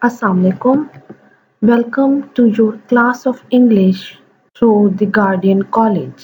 Assalamualaikum. Welcome to your class of English through the Guardian College.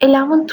11th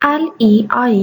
Leisure,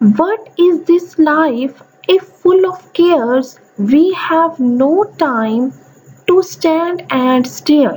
What is this life if full of cares we have no time to stand and stare?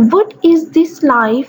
What is this life,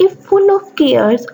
if full of cares,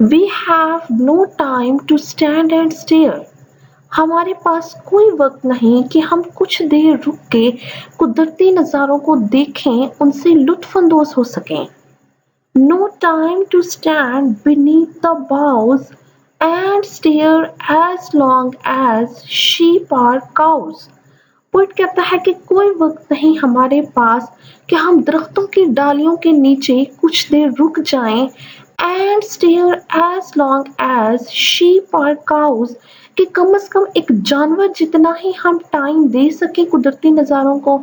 We have no time to stand and stare. ہمارے پاس کوئی وقت نہیں کہ ہم کچھ دیر رک کے قدرتی نظاروں کو دیکھیں، ان سے لطف اندوز ہو سکیں. No time to stand beneath the boughs and stare as long as sheep or cows. Poet کہتا ہے کہ کوئی وقت نہیں ہمارے پاس کہ ہم درختوں کی ڈالیوں کے نیچے کچھ دیر رک جائیں and stare as long as sheep or cows، کہ کم از کم ایک جانور جتنا ہی ہم ٹائم دے سکیں قدرتی نظاروں کو.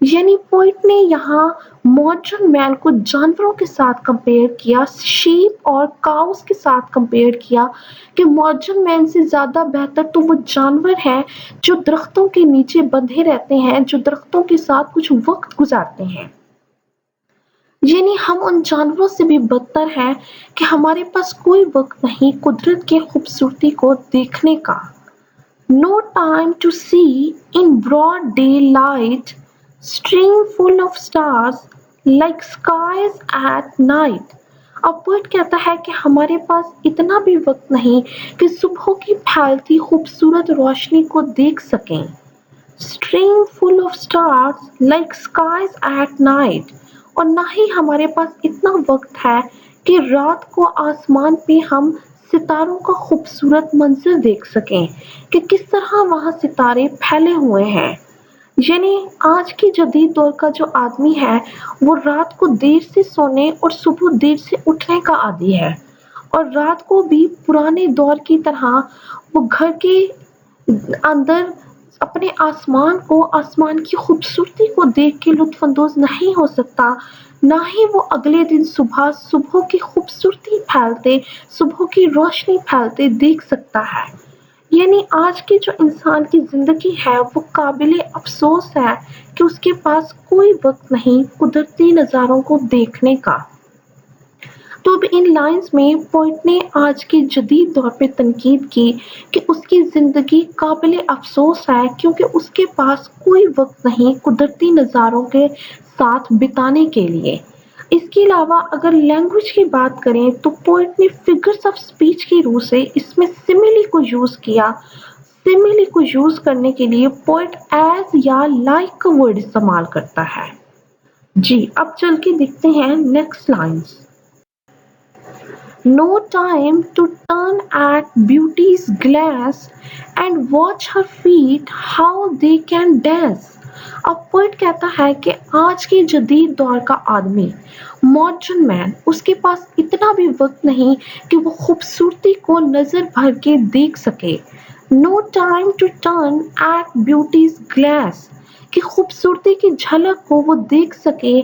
یعنی پوئٹ نے یہاں ماڈرن مین کو جانوروں کے ساتھ کمپیئر کیا، شیپ اور کاؤز کے ساتھ کمپیئر کیا کہ ماڈرن مین سے زیادہ بہتر تو وہ جانور ہیں جو درختوں کے نیچے بندھے رہتے ہیں، جو درختوں کے ساتھ کچھ وقت گزارتے ہیں. یعنی ہم ان جانوروں سے بھی بدتر ہیں کہ ہمارے پاس کوئی وقت نہیں قدرت کی خوبصورتی کو دیکھنے کا. No time to see in broad daylight, stream full of stars like skies at night. اب پوئٹ کہتا ہے کہ ہمارے پاس اتنا بھی وقت نہیں کہ صبح کی پھیلتی خوبصورت روشنی کو دیکھ سکیں. Stream full of stars like skies at night. اور نہ ہی ہمارے پاس اتنا وقت ہے کہ رات کو آسمان پہ ہم ستاروں کا خوبصورت منظر دیکھ سکیں کہ کس طرح وہاں ستارے پھیلے ہوئے ہیں. یعنی آج کی جدید دور کا جو آدمی ہے وہ رات کو دیر سے سونے اور صبح دیر سے اٹھنے کا عادی ہے، اور رات کو بھی پرانے دور کی طرح وہ گھر کے اندر اپنے آسمان کی خوبصورتی کو دیکھ کے لطف اندوز نہیں ہو سکتا، نہ ہی وہ اگلے دن صبح کی خوبصورتی پھیلتے، صبح کی روشنی پھیلتے دیکھ سکتا ہے. یعنی آج کی جو انسان کی زندگی ہے وہ قابل افسوس ہے کہ اس کے پاس کوئی وقت نہیں قدرتی نظاروں کو دیکھنے کا. تو اب ان لائنز میں پوئٹ نے آج کے جدید دور پہ تنقید کی کہ اس کی زندگی قابل افسوس ہے کیونکہ اس کے پاس کوئی وقت نہیں قدرتی نظاروں کے ساتھ بتانے کے لیے. اس کے علاوہ اگر لینگویج کی بات کریں تو پوئٹ نے فگرز آف اسپیچ کی روح سے اس میں سملی کو یوز کیا. سملی کو یوز کرنے کے لیے پوئٹ ایز یا لائک کا ورڈ استعمال کرتا ہے. جی اب چل کے دیکھتے ہیں next lines. No time to turn at beauty's glass and watch her feet how they can dance. اب پوئٹ کہتا ہے کہ آج کے جدید دور کا آدمی ماڈرن مین، اس کے پاس اتنا بھی وقت نہیں کہ وہ خوبصورتی کو نظر بھر کے دیکھ سکے. No time to turn at beauty's glass، کہ خوبصورتی کی جھلک کو وہ دیکھ سکے.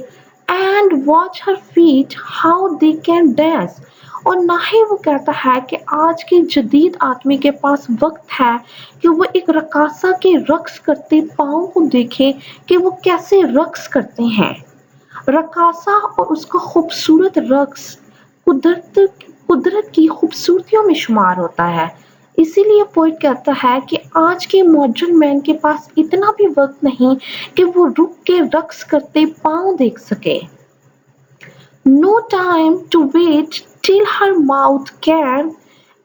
And watch her feet how they can dance، اور نہ ہی وہ کہتا ہے کہ آج کے جدید آدمی کے پاس وقت ہے کہ وہ ایک رقاصہ کے رقص کرتے پاؤں کو دیکھے کہ وہ کیسے رقص کرتے ہیں. رقاصہ اور اس کا خوبصورت رقص قدرت کی خوبصورتیوں میں شمار ہوتا ہے. اسی لیے پوئٹ کہتا ہے کہ آج کے ماڈرن مین کے پاس اتنا بھی وقت نہیں کہ وہ رک کے رقص کرتے پاؤں دیکھ سکے. No time to wait till her mouth can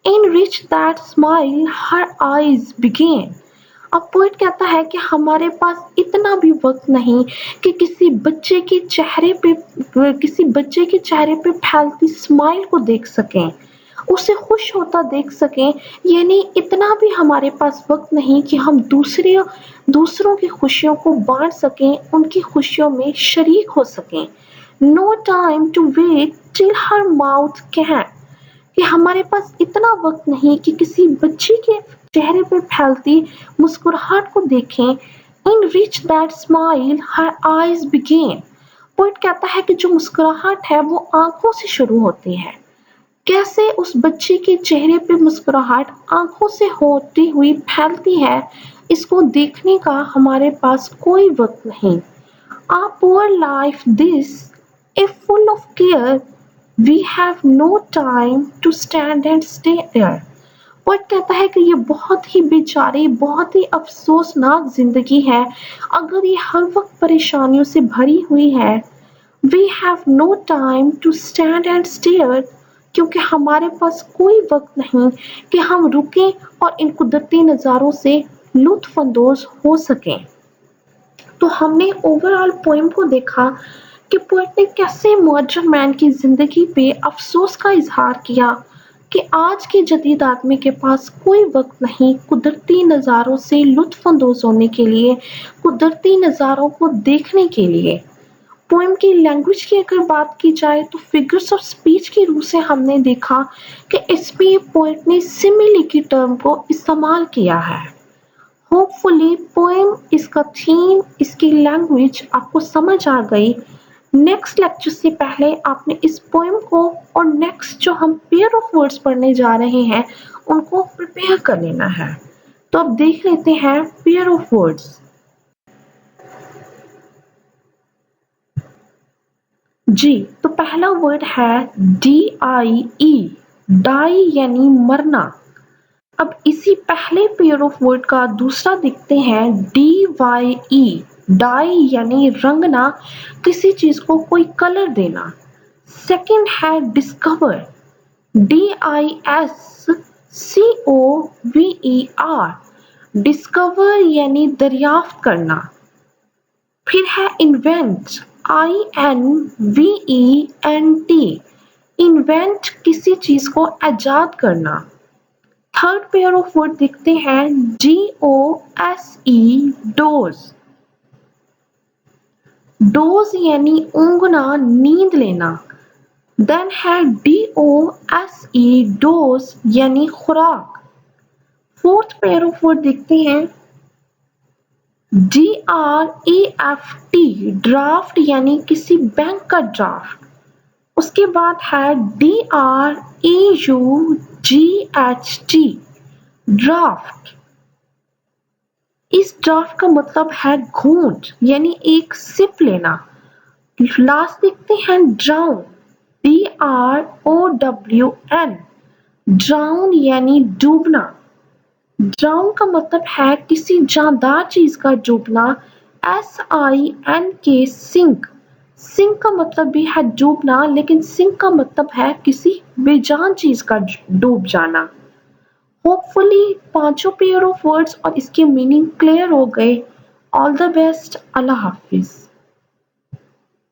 enrich that smile her eyes began. اب پوئٹ کہتا ہے کہ ہمارے پاس اتنا بھی وقت نہیں کہ کسی بچے کے چہرے پہ پھیلتی اسمائل کو دیکھ سکیں، اسے خوش ہوتا دیکھ سکیں. یعنی اتنا بھی ہمارے پاس وقت نہیں کہ ہم دوسروں کی خوشیوں کو بانٹ سکیں، ان کی خوشیوں میں شریک ہو سکیں. No time to wait till her mouth can، کہ ہمارے پاس اتنا وقت نہیں کہ کسی بچی کے چہرے پر پھیلتی مسکراہٹ کو دیکھیں. Enrich that smile her eyes began، poet کہتا ہے کہ جو مسکراہٹ ہے وہ آنکھوں سے شروع ہوتی ہے. کیسے اس بچی کے چہرے پہ مسکراہٹ آنکھوں سے ہوتی ہوئی پھیلتی ہے، اس کو دیکھنے کا ہمارے پاس کوئی وقت نہیں. A poor life this, if full of care, we have no time to stand and stare. Poet کہتا ہے کہ یہ بہت ہی بیچاری، بہت ہی افسوسناک زندگی ہے اگر یہ ہر وقت پریشانیوں سے بھری ہوئی ہے. We have no time to stand and stare، کیونکہ ہمارے پاس کوئی وقت نہیں کہ ہم رکیں اور ان قدرتی نظاروں سے لطف اندوز ہو سکیں۔ تو ہم نے اوورآل پوئم کو دیکھا کہ پوئٹ نے کیسے ماڈرن مین کی زندگی پہ افسوس کا اظہار کیا کہ آج کے جدید آدمی کے پاس کوئی وقت نہیں قدرتی نظاروں سے لطف اندوز ہونے کے لیے، قدرتی نظاروں کو دیکھنے کے لیے۔ پوئم کی لینگویج کی اگر بات کی جائے تو فگرس آف اسپیچ کی روح سے ہم نے دیکھا کہ اس میں پوئٹ نے سملی کی ٹرم کو استعمال کیا ہے۔ ہوپ فلی پوئم، اس کا تھیم، اس کی لینگویج آپ کو سمجھ آ گئی۔ نیکسٹ لیکچر سے پہلے آپ نے اس پوئم کو اور نیکسٹ جو ہم پیئر آف ورڈز پڑھنے جا رہے ہیں ان کو پریپیئر کر لینا ہے۔ تو اب دیکھ لیتے ہیں پیئر آف ورڈز۔ جی تو پہلا ورڈ ہے DIE، ڈائی یعنی مرنا۔ اب اسی پہلے پیئر آف ورڈ کا دوسرا دیکھتے ہیں DYE، ڈائی یعنی رنگنا، کسی چیز کو کوئی کلر دینا۔ سیکنڈ ہے ڈسکور، DISCOVER، ڈسکور یعنی دریافت کرنا۔ پھر ہے انوینٹ، INVENT، انوینٹ کسی چیز کو ایجاد کرنا۔ تھرڈ پیئر آف ورڈ دیکھتے ہیں DOSE، ڈوز، ڈوز یعنی اونگنا، نیند لینا۔ دین ہے DOSE، ڈوز یعنی خوراک۔ فورتھ پیئر آف ورڈ دیکھتے ہیں DRAFT، ڈرافٹ یعنی کسی بینک کا ڈرافٹ۔ اس کے بعد ہے DRAUGHT، ڈرافٹ۔ اس ڈرافٹ کا مطلب ہے گھونٹ یعنی ایک سپ لینا۔ لاسٹ دیکھتے ہیں ڈراؤن، DROWN، ڈراؤن یعنی ڈوبنا۔ ڈراؤن کا مطلب ہے کسی جاندار چیز کا ڈوبنا۔ SINK، سنک، سنک کا مطلب بھی ہے ڈوبنا، لیکن سنک کا مطلب ہے کسی بے جان چیز کا ڈوب جانا۔ ہوپ فلی پانچوں پیئر آف ورڈز اور اس کے میننگ کلیئر ہو گئے۔ آل دا بیسٹ، اللہ حافظ۔